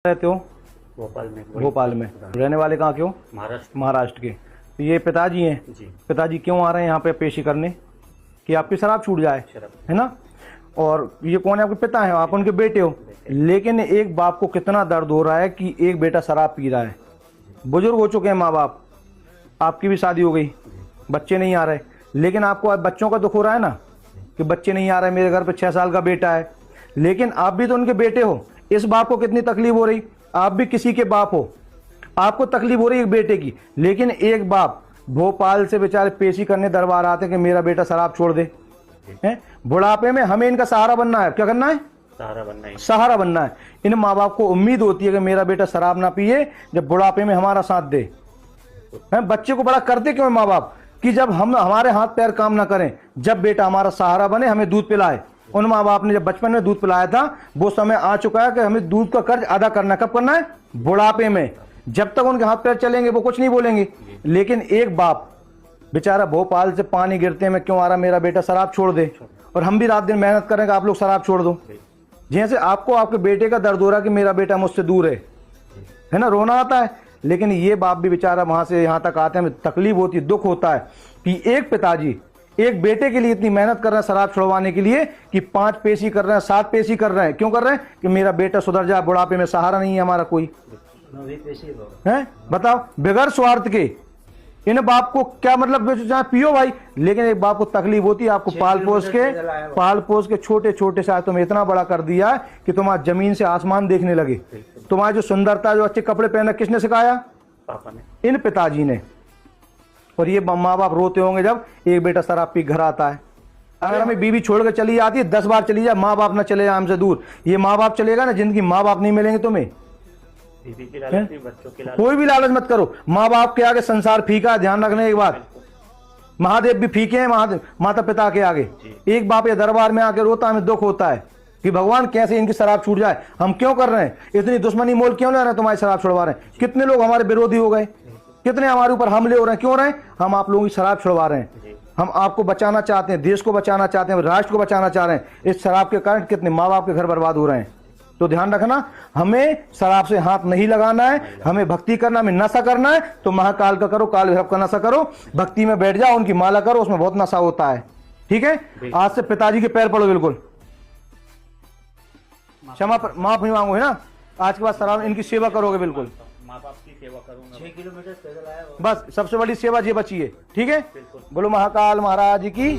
रहते हो? भोपाल में रहने वाले कहाँ के हो? महाराष्ट्र के। तो ये पिताजी हैं जी। पिताजी क्यों आ रहे हैं यहाँ पे पेशी करने कि आपकी शराब छूट जाए, है ना? और ये कौन है? आपके पिता हैं, आप उनके बेटे हो। लेकिन एक बाप को कितना दर्द हो रहा है कि एक बेटा शराब पी रहा है। बुजुर्ग हो चुके हैं माँ बाप, आपकी भी शादी हो गई, बच्चे नहीं आ रहे, लेकिन आपको बच्चों का दुख हो रहा है ना कि बच्चे नहीं आ रहे, मेरे घर पे 6 साल का बेटा है। लेकिन आप भी तो उनके बेटे हो। इस बाप को कितनी तकलीफ हो रही, आप भी किसी के बाप हो, आपको तकलीफ हो रही एक बेटे की। लेकिन एक बाप भोपाल से बेचारे पेशी करने दरबार आते हैं कि मेरा बेटा शराब छोड़ दे। बुढ़ापे में हमें इनका सहारा बनना है। क्या करना है? सहारा बनना है। इन माँ बाप को उम्मीद होती है कि मेरा बेटा शराब ना पिए, जब बुढ़ापे में हमारा साथ दे। बच्चे को बड़ा करते क्यों माँ बाप कि जब हम हमारे हाथ पैर काम ना करें, जब बेटा हमारा सहारा बने, हमें दूध पिलाए। उन माँ बाप ने जब बचपन में दूध पिलाया था, वो समय आ चुका है कि हमें दूध का कर्ज अदा करना। कब करना है? बुढ़ापे में। जब तक उनके हाथ पैर चलेंगे वो कुछ नहीं बोलेंगे। लेकिन एक बाप बेचारा भोपाल से पानी गिरते में क्यों आ रहा, मेरा बेटा शराब छोड़ दे। और हम भी रात दिन मेहनत करें कि आप लोग शराब छोड़ दो। जैसे आपको आपके बेटे का दर्द हो रहा है कि मेरा बेटा मुझसे दूर है ना, रोना आता है। लेकिन ये बाप भी बेचारा वहां से यहाँ तक आते हैं, हमें तकलीफ होती है, दुख होता है कि एक पिताजी एक बेटे के लिए इतनी मेहनत कर रहे हैं शराब छुड़वाने के लिए कि 5 पेशी कर रहे हैं, 7 पेशी कर रहे हैं। क्यों कर रहे हैं? कि मेरा बेटा सुधर जाए, बुढ़ापे में सहारा नहीं है हमारा कोई। है बताओ, बगैर स्वार्थ के इन बाप को क्या मतलब? चाहे पियो भाई, लेकिन एक बाप को तकलीफ होती है। आपको पाल पोस के छोटे छोटे से तुम्हें इतना बड़ा कर दिया कि तुम्हारा जमीन से आसमान देखने लगे। तुम्हारी जो सुंदरता, जो अच्छे कपड़े पहनना किसने सिखाया? पापा ने, इन पिताजी ने। और ये माँ बाप रोते होंगे जब एक बेटा शराब पी घर आता है। अगर हमें बीवी छोड़ कर चली जाती है, 10 बार चली जाए, माँ बाप ना चले जाए हमसे दूर, ये माँ बाप चलेगा ना जिंदगी। माँ बाप नहीं मिलेंगे तुम्हें। बीवी की लालच नहीं, बच्चों की लालच। कोई भी लालच मत करो। माँ बाप के आगे संसार फीका है, ध्यान रखने एक बात। महादेव भी फीके हैं, महादेव माता पिता के आगे। एक बाप ये दरबार में आके रोता, हमें दुख होता है कि भगवान कैसे इनकी शराब छूट जाए। हम क्यों कर रहे हैं इतनी दुश्मनी, मोल क्यों ले रहे हैं? तुम्हारी शराब छुड़वा रहे हैं। कितने लोग हमारे विरोधी हो गए, कितने हमारे ऊपर हमले हो रहे हैं। क्यों रहे हैं? हम आप लोगों की शराब छुड़वा रहे हैं। हम आपको बचाना चाहते हैं, देश को बचाना चाहते हैं, राष्ट्र को बचाना चाह रहे हैं। इस शराब के कारण कितने माँ बाप के घर बर्बाद हो रहे हैं। तो ध्यान रखना, हमें शराब से हाथ नहीं लगाना है, हमें भक्ति करना, हमें नशा करना है तो महाकाल का करो, काल भैरव का नशा करो, भक्ति में बैठ जाओ, उनकी माला करो, उसमें बहुत नशा होता है। ठीक है? आज से पिताजी के पैर पड़ो, बिल्कुल क्षमा माफी मांगो, है ना? आज के बाद शराब इनकी सेवा करोगे, बिल्कुल माँ बाप की सेवा करूंगा। 6 किलोमीटर पैदल आया, बस सबसे बड़ी सेवा ये बची है। ठीक है? बोलो महाकाल महाराज की।